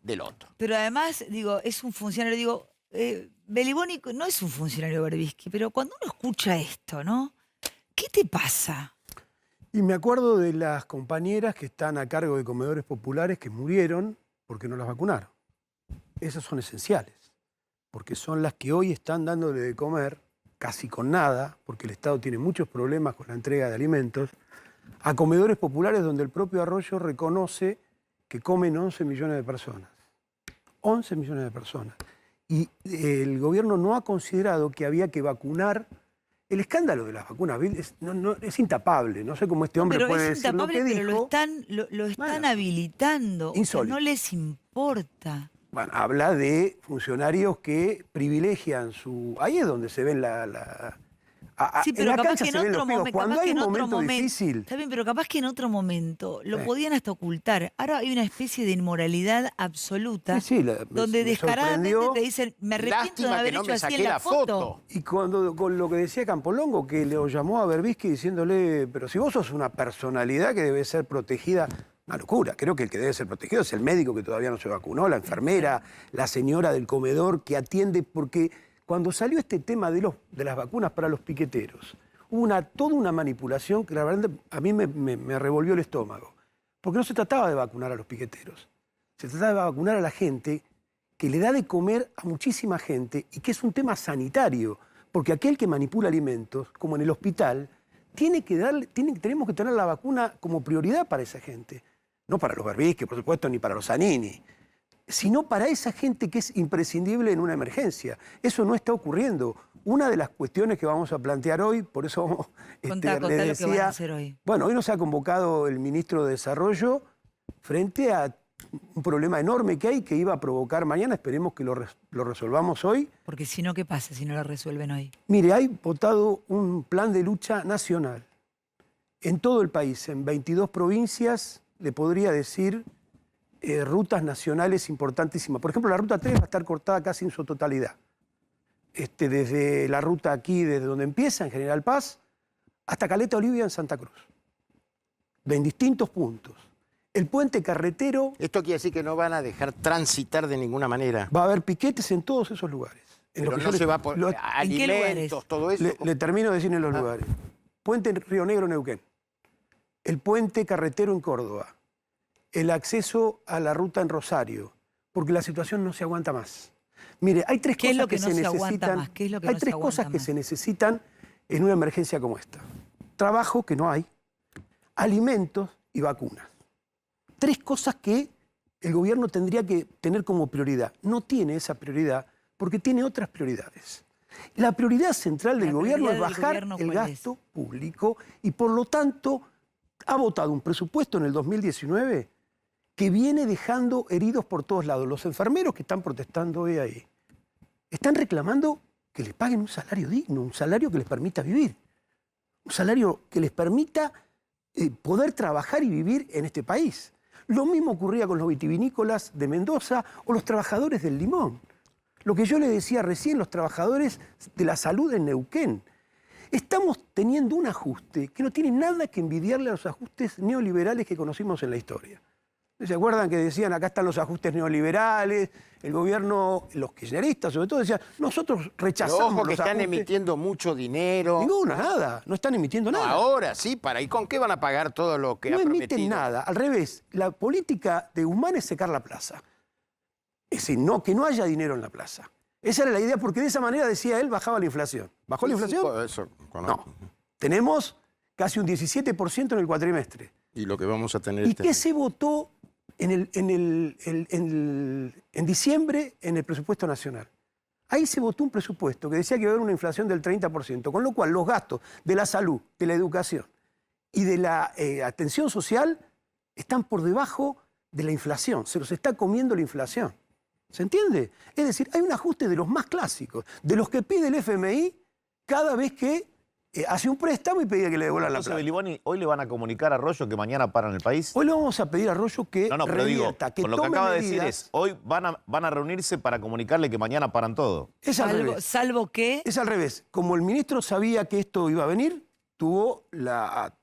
del otro. Pero además, digo, es un funcionario, digo, Beliboni no es un funcionario Berbisky, pero cuando uno escucha esto, ¿no? ¿Qué te pasa? Y me acuerdo de las compañeras que están a cargo de comedores populares que murieron porque no las vacunaron. Esas son esenciales, porque son las que hoy están dándole de comer, casi con nada, porque el Estado tiene muchos problemas con la entrega de alimentos, a comedores populares donde el propio Arroyo reconoce que comen 11 millones de personas. 11 millones de personas. Y el gobierno no ha considerado que había que vacunar. El escándalo de las vacunas es intapable. No sé cómo este hombre Pero puede es decir lo que intapable, pero dijo. lo están Bueno, habilitando. O sea, insólito. no les importa. Bueno, habla de funcionarios que privilegian su... Ahí es donde se ven Sí, en pero la capaz cancha que en se ven otro los pibos. momento, Cuando hay un momento difícil... está bien, pero capaz que en otro momento lo Sí. podían hasta ocultar. Ahora hay una especie de inmoralidad absoluta, Sí, donde me descaradamente sorprendió. te dicen, me arrepiento de Lástima haber que no hecho me así saqué en la la foto. Y cuando, con lo que decía Campolongo, que le llamó a Berbisky diciéndole, pero si vos sos una personalidad que debe ser protegida, una locura, creo que el que debe ser protegido es el médico que todavía no se vacunó, la enfermera, la señora del comedor que atiende, porque cuando salió este tema de las vacunas para los piqueteros, hubo toda una manipulación que la verdad a mí me revolvió el estómago, porque no se trataba de vacunar a los piqueteros, se trataba de vacunar a la gente que le da de comer a muchísima gente y que es un tema sanitario, porque aquel que manipula alimentos, como en el hospital, tenemos que tener la vacuna como prioridad para esa gente. No para los Berbisky, por supuesto, ni para los Zanini, sino para esa gente que es imprescindible en una emergencia. Eso no está ocurriendo. Una de las cuestiones que vamos a plantear hoy, por eso Contá les lo que van a decía, hacer hoy. bueno, hoy nos ha convocado el ministro de Desarrollo frente a un problema enorme que hay que iba a provocar mañana, esperemos que lo resolvamos hoy. Porque si no, ¿qué pasa si no lo resuelven hoy? Mire, hay votado un plan de lucha nacional en todo el país, en 22 provincias, le podría decir rutas nacionales importantísimas. Por ejemplo, la ruta 3 va a estar cortada casi en su totalidad. Desde la ruta aquí, desde donde empieza, en General Paz, hasta Caleta Olivia en Santa Cruz. En distintos puntos. El puente carretero... Esto quiere decir que no van a dejar transitar de ninguna manera. Va a haber piquetes en todos esos lugares. Pero no se va por alimentos, todo eso. Le termino de decir en los lugares. Puente en Río Negro, Neuquén. El puente carretero en Córdoba. El acceso a la ruta en Rosario. Porque la situación no se aguanta más. Mire, hay tres ¿Qué es cosas lo que que no se se aguanta necesitan. más? ¿Qué es lo que Hay no se tres aguanta cosas que más? se necesitan en una emergencia como esta. Trabajo, que no hay. Alimentos y vacunas. Tres cosas que el gobierno tendría que tener como prioridad. No tiene esa prioridad porque tiene otras prioridades. La prioridad central del gobierno es bajar el gasto público y por lo tanto ha votado un presupuesto en el 2019 que viene dejando heridos por todos lados. Los enfermeros que están protestando hoy ahí están reclamando que les paguen un salario digno, un salario que les permita vivir, un salario que les permita poder trabajar y vivir en este país. Lo mismo ocurría con los vitivinícolas de Mendoza o los trabajadores del limón. Lo que yo le decía recién, los trabajadores de la salud en Neuquén. Estamos teniendo un ajuste que no tiene nada que envidiarle a los ajustes neoliberales que conocimos en la historia. ¿Se acuerdan que decían, acá están los ajustes neoliberales? El gobierno, los kirchneristas sobre todo, decían, nosotros rechazamos Pero ojo que los están ajustes. emitiendo mucho dinero. Nada, no están emitiendo No, nada. ahora sí, ¿y con qué van a pagar todo lo que No ha emiten prometido? nada, al revés. La política de Guzmán es secar la plaza. Es decir, que no haya dinero en la plaza. Esa era la idea, porque de esa manera, decía él, bajaba la inflación. ¿Bajó la inflación? Sí, eso conozco. No. Tenemos casi un 17% en el cuatrimestre. Y lo que vamos a tener ¿Y qué se votó en diciembre en el presupuesto nacional? Ahí se votó un presupuesto que decía que iba a haber una inflación del 30%, con lo cual los gastos de la salud, de la educación y de la atención social están por debajo de la inflación. Se los está comiendo la inflación. ¿Se entiende? Es decir, hay un ajuste de los más clásicos, de los que pide el FMI cada vez que hace un préstamo y pide que le devuelvan la Entonces, plata. Beliboni, hoy le van a comunicar a Arroyo que mañana paran el país. Hoy le vamos a pedir a Arroyo que No, pero digo, revierta, que con lo que tome acaba de decir medidas. es, hoy van a reunirse para comunicarle que mañana paran todo. Es al revés. Salvo que... Es al revés. Como el ministro sabía que esto iba a venir, tuvo la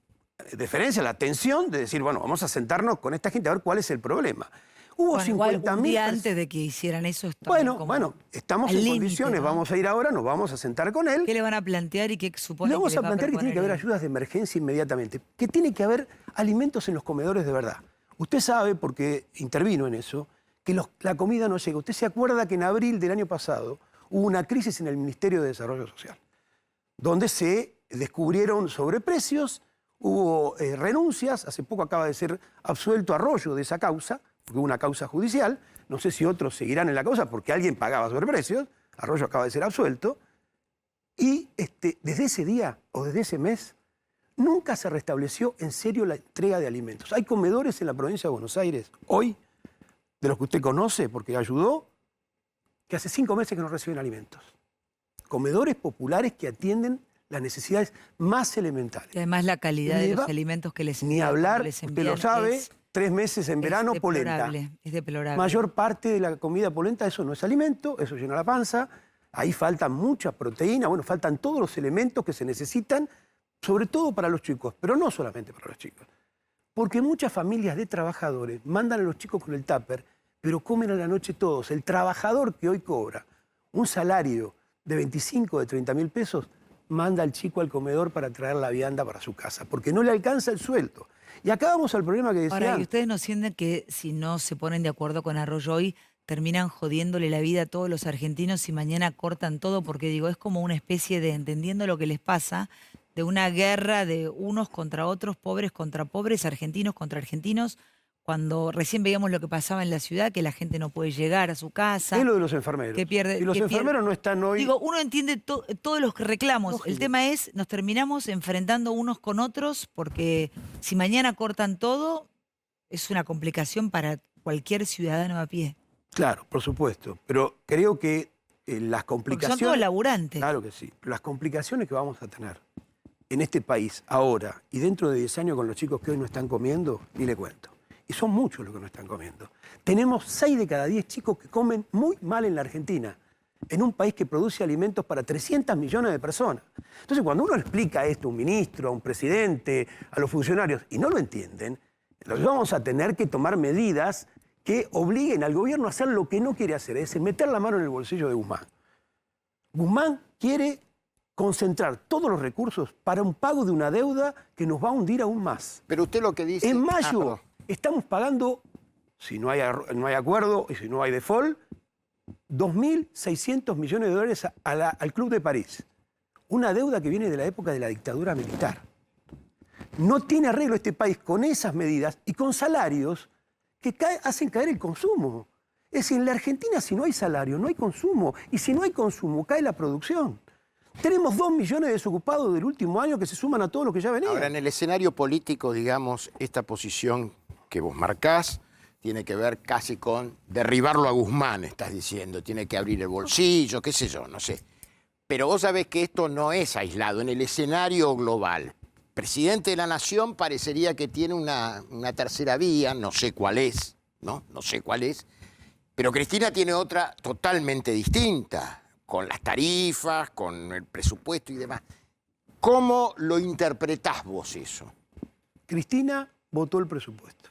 deferencia, la atención de decir, bueno, vamos a sentarnos con esta gente a ver cuál es el problema. Hubo Bueno, igual 50.000 un día antes de que hicieran eso. Bueno, estamos al en límite, condiciones, ¿no? vamos a ir ahora, nos vamos a sentar con él. ¿Qué le van a plantear y qué supone Le que vamos les a va plantear que tiene que haber proponer él? ayudas de emergencia inmediatamente, que tiene que haber alimentos en los comedores de verdad. Usted sabe, porque intervino en eso, que la comida no llega. Usted se acuerda que en abril del año pasado hubo una crisis en el Ministerio de Desarrollo Social, donde se descubrieron sobreprecios, hubo renuncias, hace poco acaba de ser absuelto Arroyo de esa causa, porque hubo una causa judicial, no sé si otros seguirán en la causa porque alguien pagaba sobreprecios, Arroyo acaba de ser absuelto, y desde ese día o desde ese mes nunca se restableció en serio la entrega de alimentos. Hay comedores en la provincia de Buenos Aires, hoy, de los que usted conoce porque ayudó, que hace 5 meses que no reciben alimentos. Comedores populares que atienden las necesidades más elementales. Y además la calidad de los alimentos que les envían. Ni hablar, les usted envían lo sabe, es 3 meses en verano, polenta. Es deplorable. Mayor parte de la comida polenta, eso no es alimento, eso llena la panza. Ahí faltan muchas proteínas, bueno, faltan todos los elementos que se necesitan, sobre todo para los chicos, pero no solamente para los chicos. Porque muchas familias de trabajadores mandan a los chicos con el tupper, pero comen a la noche todos. El trabajador que hoy cobra un salario de 25, de 30.000 pesos, manda al chico al comedor para traer la vianda para su casa, porque no le alcanza el sueldo. Y acá vamos al problema que decían. Ahora, ¿y ustedes no sienten que si no se ponen de acuerdo con Arroyo hoy, terminan jodiéndole la vida a todos los argentinos y mañana cortan todo? Porque digo, es como una especie de, entendiendo lo que les pasa, de una guerra de unos contra otros, pobres contra pobres, argentinos contra argentinos, cuando recién veíamos lo que pasaba en la ciudad, que la gente no puede llegar a su casa. Es lo de los enfermeros. Que pierde, y los enfermeros no están hoy. Digo, uno entiende todos los reclamos. Lógico. El tema es, nos terminamos enfrentando unos con otros, porque si mañana cortan todo, es una complicación para cualquier ciudadano a pie. Claro, por supuesto. Pero creo que las Porque complicaciones. son todos laburantes. Claro que sí. Las complicaciones que vamos a tener en este país ahora y dentro de 10 años con los chicos que hoy no están comiendo, ni le cuento. Y son muchos los que no están comiendo. Tenemos 6 de cada 10 chicos que comen muy mal en la Argentina, en un país que produce alimentos para 300 millones de personas. Entonces, cuando uno explica esto a un ministro, a un presidente, a los funcionarios, y no lo entienden, entonces vamos a tener que tomar medidas que obliguen al gobierno a hacer lo que no quiere hacer, es decir, meter la mano en el bolsillo de Guzmán. Guzmán quiere concentrar todos los recursos para un pago de una deuda que nos va a hundir aún más. Pero usted lo que dice... En Ah, mayo perdón. estamos pagando, si no hay acuerdo y si no hay default, 2.600 millones de dólares al Club de París. Una deuda que viene de la época de la dictadura militar. No tiene arreglo este país con esas medidas y con salarios que hacen caer el consumo. Es decir, en la Argentina si no hay salario, no hay consumo. Y si no hay consumo, cae la producción. Tenemos 2 millones de desocupados del último año que se suman a todos los que ya venían. Ahora, en el escenario político, digamos, esta posición que vos marcás tiene que ver casi con derribarlo a Guzmán, estás diciendo. Tiene que abrir el bolsillo, qué sé yo, no sé. Pero vos sabés que esto no es aislado. En el escenario global, presidente de la Nación parecería que tiene una tercera vía, no sé cuál es, ¿no? No sé cuál es. Pero Cristina tiene otra totalmente distinta, con las tarifas, con el presupuesto y demás. ¿Cómo lo interpretás vos eso? Cristina votó el presupuesto.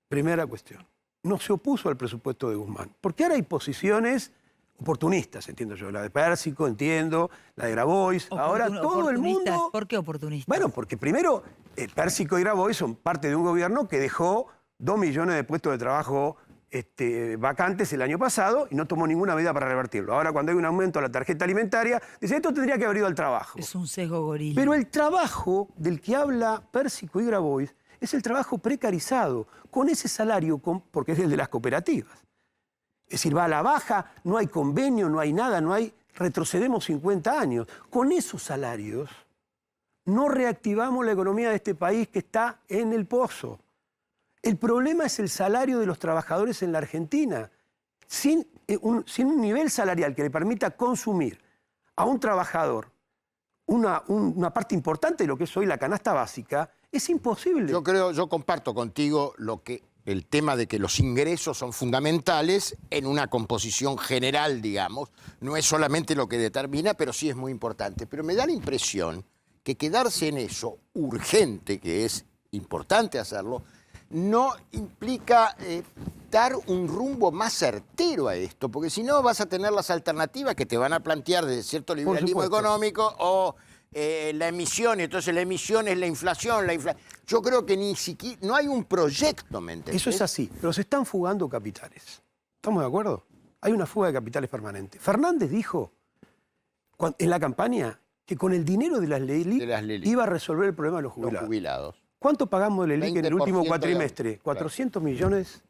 Primera cuestión. No se opuso al presupuesto de Guzmán. Porque ahora hay posiciones oportunistas, entiendo yo. La de Pérsico, entiendo, la de Grabois. Ahora todo el mundo... ¿Por qué oportunistas? Bueno, porque primero, Pérsico y Grabois son parte de un gobierno que dejó 2 millones de puestos de trabajo vacantes el año pasado y no tomó ninguna medida para revertirlo. Ahora, cuando hay un aumento a la tarjeta alimentaria, dice, esto tendría que haber ido al trabajo. Es un sesgo gorila. Pero el trabajo del que habla Pérsico y Grabois es el trabajo precarizado, con ese salario, porque es el de las cooperativas. Es decir, va a la baja, no hay convenio, no hay nada, retrocedemos 50 años. Con esos salarios no reactivamos la economía de este país que está en el pozo. El problema es el salario de los trabajadores en la Argentina. Sin un nivel salarial que le permita consumir a un trabajador una parte importante de lo que es hoy la canasta básica, es imposible. Yo comparto contigo el tema de que los ingresos son fundamentales en una composición general, digamos. No es solamente lo que determina, pero sí es muy importante. Pero me da la impresión que quedarse en eso urgente, que es importante hacerlo, no implica dar un rumbo más certero a esto, porque si no vas a tener las alternativas que te van a plantear de cierto liberalismo económico o la emisión, y entonces la emisión es la inflación, Yo creo que ni siquiera, no hay un proyecto, ¿me entendés? Eso es así, pero se están fugando capitales. ¿Estamos de acuerdo? Hay una fuga de capitales permanente. Fernández dijo en la campaña que con el dinero de las LELIQ iba a resolver el problema de los jubilados. ¿Cuánto pagamos de LELIQ en el último cuatrimestre? 400 millones,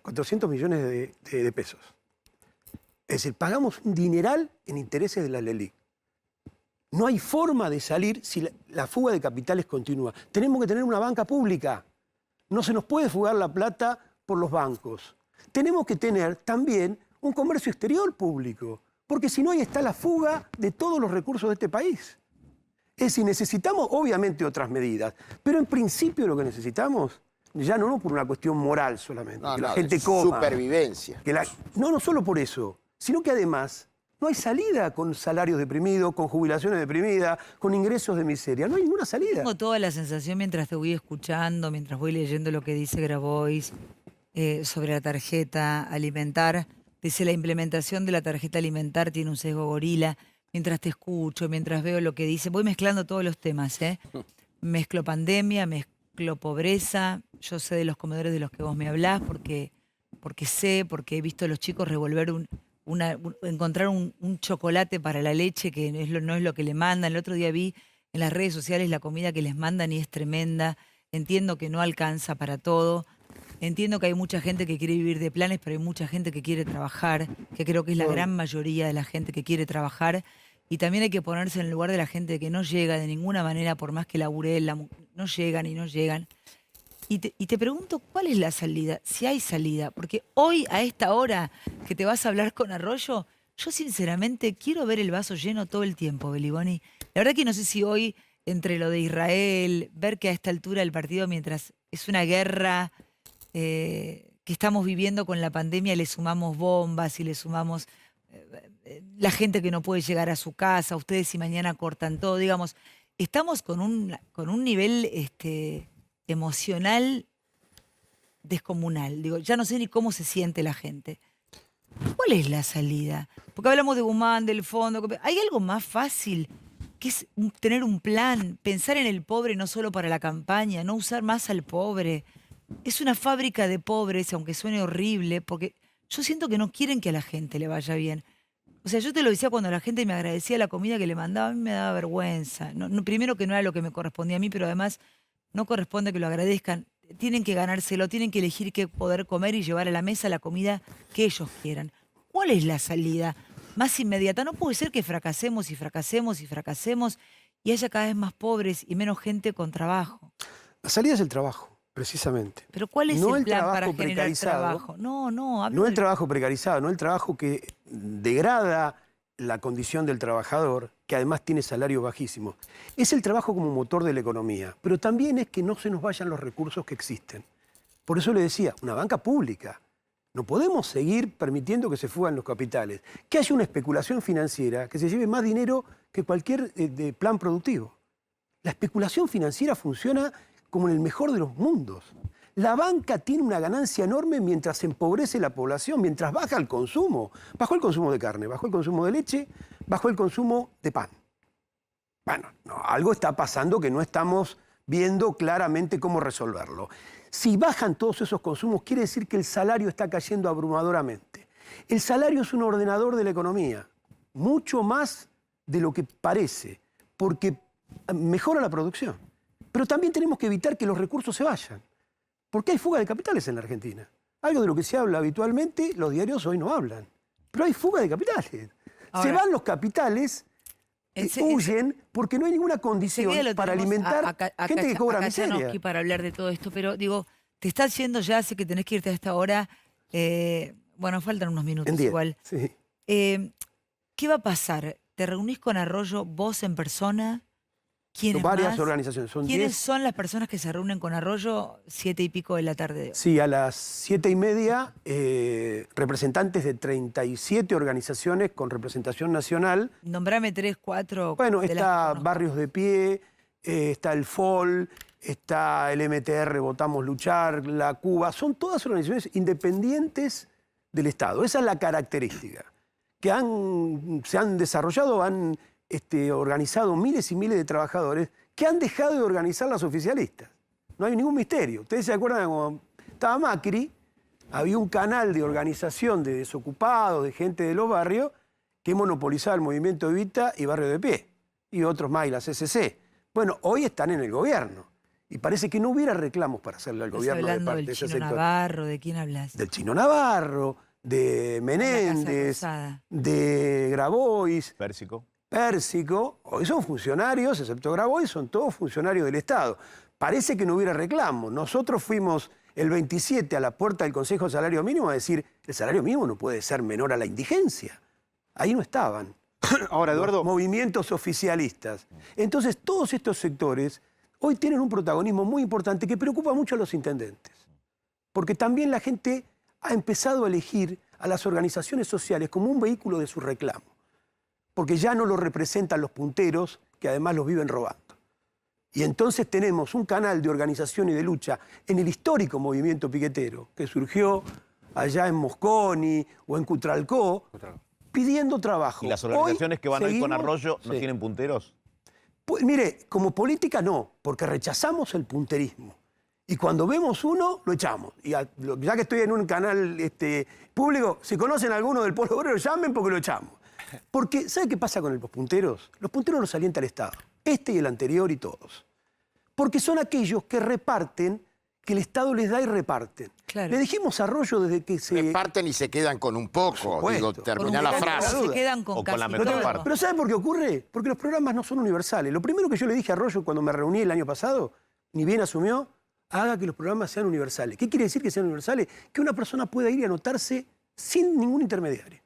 400 millones de pesos. Es decir, pagamos un dineral en intereses de las LELIQ. No hay forma de salir si la fuga de capitales continúa. Tenemos que tener una banca pública. No se nos puede fugar la plata por los bancos. Tenemos que tener también un comercio exterior público, porque si no ahí está la fuga de todos los recursos de este país. Es decir, necesitamos obviamente otras medidas, pero en principio lo que necesitamos, ya no por una cuestión moral solamente, que la gente coma. Supervivencia. No solo por eso, sino que además no hay salida con salarios deprimidos, con jubilaciones deprimidas, con ingresos de miseria. No hay ninguna salida. Tengo toda la sensación mientras te voy escuchando, mientras voy leyendo lo que dice Grabois sobre la tarjeta alimentar. Dice, la implementación de la tarjeta alimentar tiene un sesgo gorila. Mientras te escucho, mientras veo lo que dice, voy mezclando todos los temas, ¿eh? Mezclo pandemia, mezclo pobreza. Yo sé de los comedores de los que vos me hablás porque he visto a los chicos revolver encontrar un chocolate para la leche que no es lo que le mandan. El otro día vi en las redes sociales la comida que les mandan y es tremenda. Entiendo que no alcanza para todo. Entiendo que hay mucha gente que quiere vivir de planes, pero hay mucha gente que quiere trabajar, que creo que es la gran mayoría de la gente que quiere trabajar. Y también hay que ponerse en el lugar de la gente que no llega de ninguna manera, por más que labure, no llegan y no llegan. Y te pregunto, ¿cuál es la salida? Si hay salida. Porque hoy, a esta hora que te vas a hablar con Arroyo, yo sinceramente quiero ver el vaso lleno todo el tiempo, Beliboni. La verdad que no sé si hoy, entre lo de Israel, ver que a esta altura del partido, mientras es una guerra que estamos viviendo con la pandemia, le sumamos bombas y le sumamos la gente que no puede llegar a su casa, ustedes si mañana cortan todo, digamos, estamos con un nivel emocional descomunal. Digo, ya no sé ni cómo se siente la gente. ¿Cuál es la salida? Porque hablamos de Guzmán, del fondo. ¿Hay algo más fácil que es tener un plan, pensar en el pobre no solo para la campaña, no usar más al pobre? Es una fábrica de pobres, aunque suene horrible, porque yo siento que no quieren que a la gente le vaya bien. O sea, yo te lo decía cuando la gente me agradecía la comida que le mandaba, a mí me daba vergüenza. Primero que no era lo que me correspondía a mí, pero además no corresponde que lo agradezcan. Tienen que ganárselo, tienen que elegir qué poder comer y llevar a la mesa la comida que ellos quieran. ¿Cuál es la salida más inmediata? No puede ser que fracasemos y fracasemos y fracasemos y haya cada vez más pobres y menos gente con trabajo. La salida es el trabajo. Precisamente. Pero ¿cuál es el plan para generar trabajo? No el trabajo precarizado, no el trabajo que degrada la condición del trabajador, que además tiene salarios bajísimos. Es el trabajo como motor de la economía, pero también es que no se nos vayan los recursos que existen. Por eso le decía, una banca pública. No podemos seguir permitiendo que se fugan los capitales, que haya una especulación financiera, que se lleve más dinero que cualquier plan productivo. La especulación financiera funciona como en el mejor de los mundos. La banca tiene una ganancia enorme mientras se empobrece la población, mientras baja el consumo. Bajó el consumo de carne, bajó el consumo de leche, bajó el consumo de pan. Bueno, algo está pasando que no estamos viendo claramente cómo resolverlo. Si bajan todos esos consumos, quiere decir que el salario está cayendo abrumadoramente. El salario es un ordenador de la economía, mucho más de lo que parece, porque mejora la producción. Pero también tenemos que evitar que los recursos se vayan, porque hay fuga de capitales en la Argentina. Algo de lo que se habla habitualmente, los diarios hoy no hablan. Pero hay fuga de capitales. Ahora, se van los capitales, huyen, porque no hay ninguna condición para alimentar gente que cobra miseria. Para hablar de todo esto, pero digo, te estás yendo ya, sé que tenés que irte a esta hora. Bueno, faltan unos minutos igual. Sí. ¿Qué va a pasar? ¿Te reunís con Arroyo vos en persona? Son varias organizaciones. ¿Quiénes son las personas que se reúnen con Arroyo 7 y pico de la tarde de hoy? Sí, a las 7:30, representantes de 37 organizaciones con representación nacional. Nombrame 3, 4. Bueno, está Barrios de Pie, está el FOL, está el MTR, Votamos Luchar, la Cuba, son todas organizaciones independientes del Estado. Esa es la característica, que se han desarrollado, han organizado miles y miles de trabajadores que han dejado de organizar las oficialistas. No hay ningún misterio. Ustedes se acuerdan cuando estaba Macri, había un canal de organización de desocupados, de gente de los barrios, que monopolizaba el movimiento Evita y Barrio de Pie, y otros más, y la CCC. Bueno, hoy están en el gobierno, y parece que no hubiera reclamos para hacerle al gobierno de parte de ese sector. Chino Navarro, ¿de quién hablas? Del Chino Navarro, de Menéndez, de Grabois, Pérsico. Hoy son funcionarios, excepto Grabois, son todos funcionarios del Estado. Parece que no hubiera reclamos. Nosotros fuimos el 27 a la puerta del Consejo de Salario Mínimo a decir, el salario mínimo no puede ser menor a la indigencia. Ahí no estaban. Ahora, Eduardo, los movimientos oficialistas. Entonces, todos estos sectores hoy tienen un protagonismo muy importante que preocupa mucho a los intendentes. Porque también la gente ha empezado a elegir a las organizaciones sociales como un vehículo de su reclamo. Porque ya no lo representan los punteros, que además los viven robando. Y entonces tenemos un canal de organización y de lucha en el histórico movimiento piquetero, que surgió allá en Mosconi o en Cutralcó, pidiendo trabajo. ¿Y las organizaciones que van hoy con Arroyo no Sí. tienen punteros? Pues, mire, como política no, porque rechazamos el punterismo. Y cuando vemos uno, lo echamos. Y ya que estoy en un canal público, si conocen a alguno del Polo Obrero, llamen porque lo echamos. Porque, ¿sabe qué pasa con los punteros? Los punteros los alienta el Estado. Este y el anterior y todos. Porque son aquellos que reparten, que el Estado les da y reparten. Claro. Le dijimos a Arroyo desde que se... reparten y se quedan con un poco. supuesto. Digo, Con termina un la poco, frase. sin Se quedan con O con casi la mejor todo. parte. Pero ¿sabe por qué ocurre? Porque los programas no son universales. Lo primero que yo le dije a Arroyo cuando me reuní el año pasado, ni bien asumió, haga que los programas sean universales. ¿Qué quiere decir que sean universales? Que una persona pueda ir y anotarse sin ningún intermediario.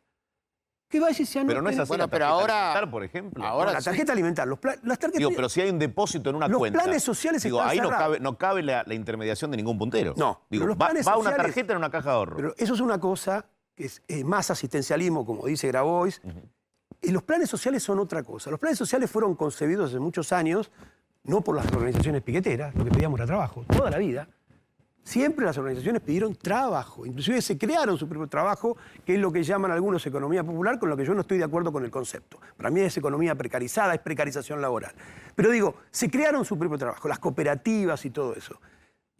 Que vaya y se anote. Pero no es así. Bueno, la pero tarjeta ahora- alimentar, por ejemplo. ahora la tarjeta alimentar, las tarjetas... Digo, pero si hay un depósito en una Los cuenta. planes sociales digo, están ahí cerrados. no cabe la intermediación de ningún puntero. No, Digo, pero los va planes una sociales- tarjeta en una caja de ahorro. Pero eso es una cosa que es más asistencialismo, como dice Grabois. Y los planes sociales son otra cosa. Los planes sociales fueron concebidos hace muchos años, no por las organizaciones piqueteras, lo que pedíamos era trabajo, toda la vida. Siempre las organizaciones pidieron trabajo, inclusive se crearon su propio trabajo, que es lo que llaman algunos economía popular, con lo que yo no estoy de acuerdo con el concepto. Para mí es economía precarizada, es precarización laboral. Pero digo, se crearon su propio trabajo, las cooperativas y todo eso.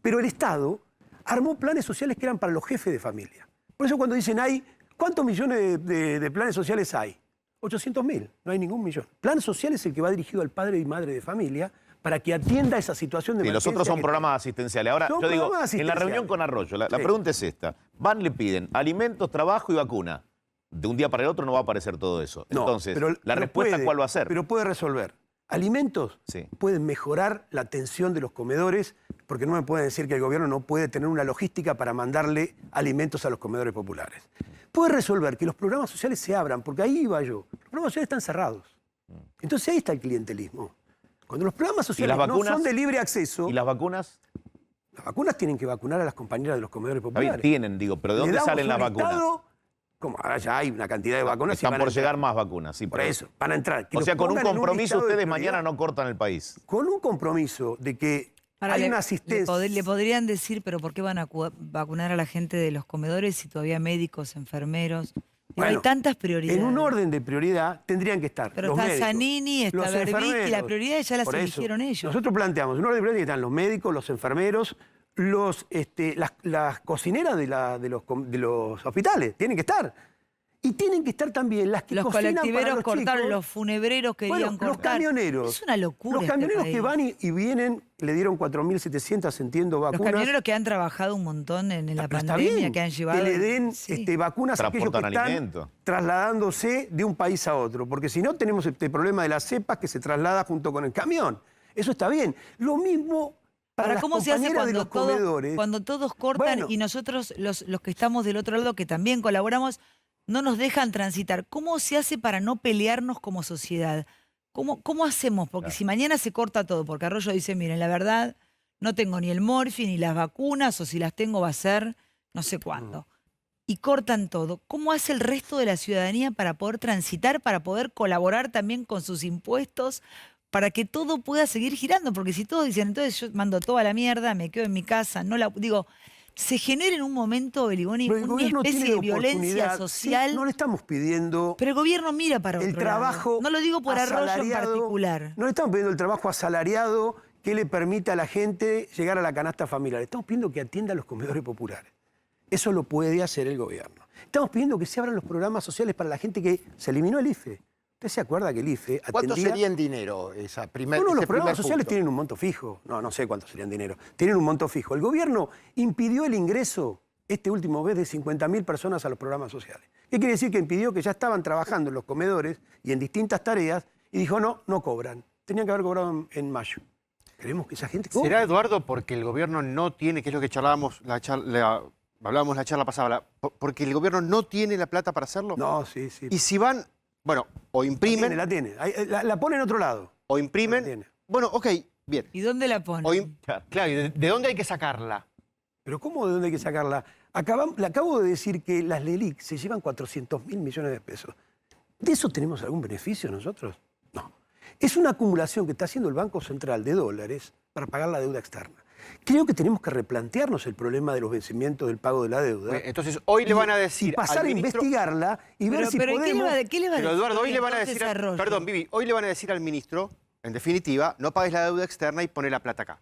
Pero el Estado armó planes sociales que eran para los jefes de familia. Por eso cuando dicen, ¿cuántos millones de planes sociales hay? 800.000, no hay ningún millón. Plan social es el que va dirigido al padre y madre de familia para que atienda esa situación de Y los emergencia otros son que programas asistenciales. Ahora, Son yo digo, programas en la asistenciales. reunión con Arroyo, la Sí. pregunta es esta. Van, le piden alimentos, trabajo y vacuna. De un día para el otro no va a aparecer todo eso. No, Entonces, pero ¿la respuesta puede, cuál va a ser? Pero puede resolver. Alimentos Sí. pueden mejorar la atención de los comedores, porque no me pueden decir que el gobierno no puede tener una logística para mandarle alimentos a los comedores populares. Puede resolver que los programas sociales se abran, porque ahí iba yo. Los programas sociales están cerrados. Entonces ahí está el clientelismo. Cuando los programas sociales las vacunas? no son de libre acceso, ¿Y las vacunas? las vacunas tienen que vacunar a las compañeras de los comedores Está populares. bien, tienen, digo, pero ¿de Le dónde damos salen las un vacunas? listado, como ahora ya hay una cantidad de vacunas. y Están van a por entrar. llegar más vacunas, sí. Por pero- eso, van a entrar. Que O los sea, con un pongan en compromiso listado de ustedes prioridad. mañana no cortan el país. Con un compromiso de que Ahora, hay le- una le asistencia. le podrían decir, pero ¿por qué van a vacunar a la gente de los comedores si todavía médicos, enfermeros? Digo, hay Bueno, tantas prioridades. En un orden de prioridad tendrían que estar Pero los está médicos, Zanini, está los Berbisky, enfermeros. las prioridades ya las Por eso, eligieron ellos. Nosotros planteamos, en un orden de prioridad están los médicos, los enfermeros, las cocineras de los hospitales, tienen que estar. Y tienen que estar también las que Los cocinan para colectiveros los cortaron, chicos. los funebreros querían Bueno, cortar. los camioneros. Es una locura. Los camioneros este que país. van y vienen, le dieron 4.700, entiendo, Los vacunas. camioneros que han trabajado un montón en la Pero está pandemia, bien que han llevado. que le den Sí. vacunas a aquellos que Transportan están alimento. trasladándose de un país a otro. Porque si no, tenemos este problema de las cepas que se traslada junto con el camión. Eso está bien. Lo mismo para Ahora, las ¿cómo se hace compañeras de los comedores. cuando todos cortan Bueno. y nosotros, los que estamos del otro lado, que también colaboramos, no nos dejan transitar? ¿Cómo se hace para no pelearnos como sociedad? ¿Cómo hacemos? Porque si mañana se corta todo, porque Arroyo dice, miren, la verdad, no tengo ni el morfi ni las vacunas, o si las tengo va a ser no sé cuándo. Y cortan todo. ¿Cómo hace el resto de la ciudadanía para poder transitar, para poder colaborar también con sus impuestos, para que todo pueda seguir girando, porque si todos dicen, entonces yo mando toda la mierda, me quedo en mi casa, no la digo, se genera en un momento, Beliboni, Pero el una gobierno especie tiene de violencia oportunidad. social. Sí, no le estamos pidiendo Pero el gobierno mira para otro el trabajo lado. No lo digo por Arroyo en asalariado, particular. No le estamos pidiendo el trabajo asalariado que le permita a la gente llegar a la canasta familiar. Estamos pidiendo que atienda a los comedores populares. Eso lo puede hacer el gobierno. Estamos pidiendo que se abran los programas sociales para la gente que se eliminó el IFE. ¿Usted se acuerda que el IFE atendía... ¿Cuánto sería en dinero esa primera? No, los programas sociales tienen un monto fijo. No sé cuánto sería en dinero. Tienen un monto fijo. El gobierno impidió el ingreso este último mes de 50.000 personas a los programas sociales. ¿Qué quiere decir? Que impidió que ya estaban trabajando en los comedores y en distintas tareas y dijo, no cobran. Tenían que haber cobrado en mayo. Queremos que esa gente cobre. ¿Será, Eduardo, porque el gobierno no tiene, que es lo que charlábamos hablábamos la charla pasada, porque el gobierno no tiene la plata para hacerlo? No, sí. Y si van, bueno, o imprimen, La tiene. La pone en otro lado. o La imprimen, tiene. bueno, ok, bien. ¿Y dónde la ponen? Claro, ¿y de dónde hay que sacarla? Pero ¿cómo de dónde hay que sacarla? Le acabo de decir que las LELIC se llevan 400.000 millones de pesos. ¿De eso tenemos algún beneficio nosotros? No. Es una acumulación que está haciendo el Banco Central de dólares para pagar la deuda externa. Creo que tenemos que replantearnos el problema de los vencimientos del pago de la deuda. Entonces, hoy le van a Y decir pasar al a ministro... investigarla y ver si podemos... ¿qué le va a decir? Pero Eduardo, hoy le van a entonces decir... Arroyo? Perdón, Vivi, hoy le van a decir al ministro, en definitiva, no pagues la deuda externa y poné la plata acá.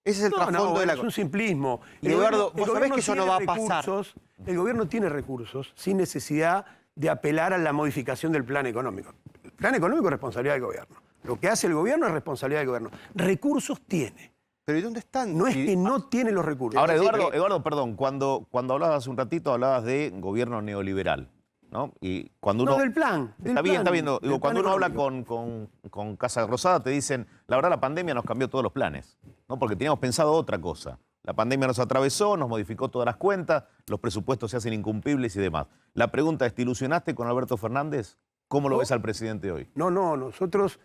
Ese es el trasfondo de la es un simplismo. Y Eduardo, vos sabés gobierno que eso no tiene va a pasar. El gobierno tiene recursos sin necesidad de apelar a la modificación del plan económico. El plan económico es responsabilidad del gobierno. Lo que hace el gobierno es responsabilidad del gobierno. Recursos tiene. Pero ¿y dónde están? No es que no tiene los recursos. Ahora, Eduardo, perdón, cuando hablabas hace un ratito, hablabas de gobierno neoliberal, ¿no? Y cuando uno... No, del plan. Está bien. Digo, del cuando plan uno habla económico. con Casa Rosada, te dicen, la verdad la pandemia nos cambió todos los planes, ¿no? Porque teníamos pensado otra cosa. La pandemia nos atravesó, nos modificó todas las cuentas, los presupuestos se hacen incumplibles y demás. La pregunta es, ¿te ilusionaste con Alberto Fernández? ¿Cómo lo ves al presidente hoy? No, nosotros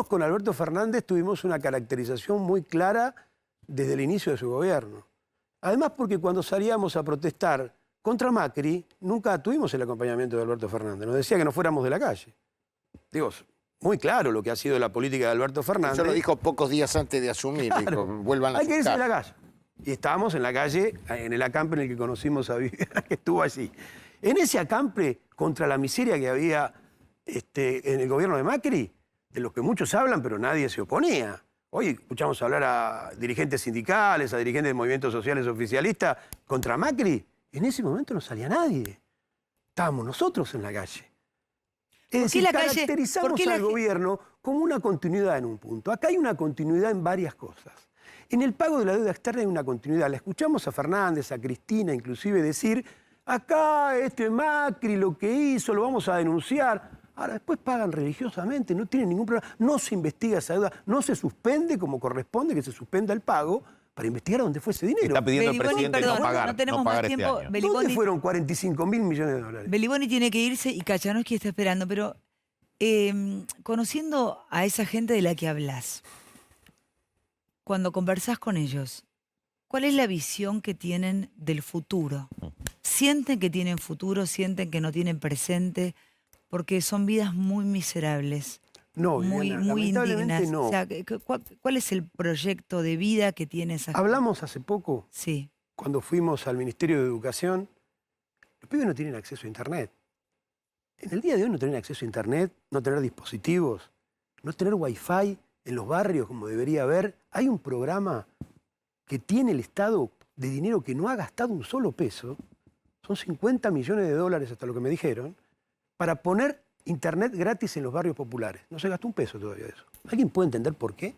con Alberto Fernández tuvimos una caracterización muy clara desde el inicio de su gobierno. Además, porque cuando salíamos a protestar contra Macri, nunca tuvimos el acompañamiento de Alberto Fernández. Nos decía que no fuéramos de la calle. Digo, muy claro lo que ha sido la política de Alberto Fernández. Eso lo dijo pocos días antes de asumir. Claro. Dijo, vuelvan a Hay sus que irse de la casas. calle. Y estábamos en la calle, en el acampe en el que conocimos a Viviana, que estuvo allí. En ese acampe, contra la miseria que había en el gobierno de Macri, de los que muchos hablan, pero nadie se oponía. Hoy escuchamos hablar a dirigentes sindicales, a dirigentes de movimientos sociales oficialistas contra Macri. En ese momento no salía nadie. Estábamos nosotros en la calle. Es decir, caracterizamos al gobierno como una continuidad en un punto. Acá hay una continuidad en varias cosas. En el pago de la deuda externa hay una continuidad. La escuchamos a Fernández, a Cristina, inclusive decir, acá Macri lo que hizo lo vamos a denunciar. Ahora, después pagan religiosamente, no tienen ningún problema. No se investiga esa deuda, no se suspende como corresponde que se suspenda el pago para investigar dónde fue ese dinero. Está pidiendo el Beliboni, presidente perdón, no pagar, no tenemos no más pagar este tiempo. año. ¿Dónde fueron 45.000 millones de dólares? Beliboni tiene que irse y Kachanowski está esperando, pero conociendo a esa gente de la que hablas, cuando conversás con ellos, ¿cuál es la visión que tienen del futuro? ¿Sienten que tienen futuro? ¿Sienten que no tienen presente? Porque son vidas muy miserables, No, muy, Viviana, muy lamentablemente indignas. no. O sea, ¿cuál es el proyecto de vida que tiene esa gente? Hablamos hace poco, Sí. cuando fuimos al Ministerio de Educación, los pibes no tienen acceso a Internet. En el día de hoy no tener acceso a Internet, no tener dispositivos, no tener Wi-Fi en los barrios como debería haber. Hay un programa que tiene el Estado de dinero que no ha gastado un solo peso, son 50 millones de dólares hasta lo que me dijeron, para poner Internet gratis en los barrios populares. No se gastó un peso todavía de eso. ¿Alguien puede entender por qué?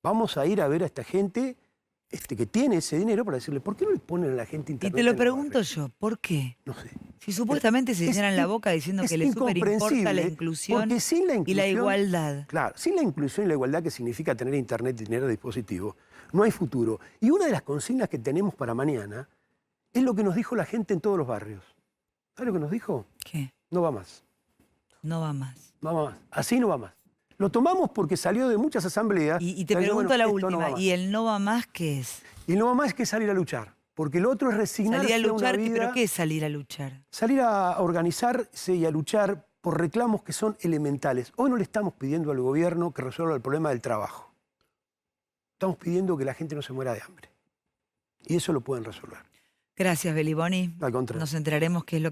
Vamos a ir a ver a esta gente que tiene ese dinero para decirle, ¿por qué no le ponen a la gente Y Internet? te lo en los pregunto barrios? yo, ¿por qué? No sé. Si supuestamente se Es llenan la boca diciendo es que les súper importa la incomprensible, inclusión porque sin la y la inclusión- igualdad. Claro, sin la inclusión y la igualdad que significa tener Internet y tener dispositivos, no hay futuro. Y una de las consignas que tenemos para mañana es lo que nos dijo la gente en todos los barrios. ¿Sabes lo que nos dijo? ¿Qué? No va más. No va más. No va más. Así no va más. Lo tomamos porque salió de muchas asambleas. Y te Pero pregunto bueno, la esto no va última, más. ¿y el no va más qué es? Y no va más que salir a luchar. Porque lo otro es resignarse Salir a a una luchar, vida... ¿pero qué es salir a luchar? Salir a organizarse y a luchar por reclamos que son elementales. Hoy no le estamos pidiendo al gobierno que resuelva el problema del trabajo. Estamos pidiendo que la gente no se muera de hambre. Y eso lo pueden resolver. Gracias, Beliboni. Al contrario. Nos enteraremos qué es lo que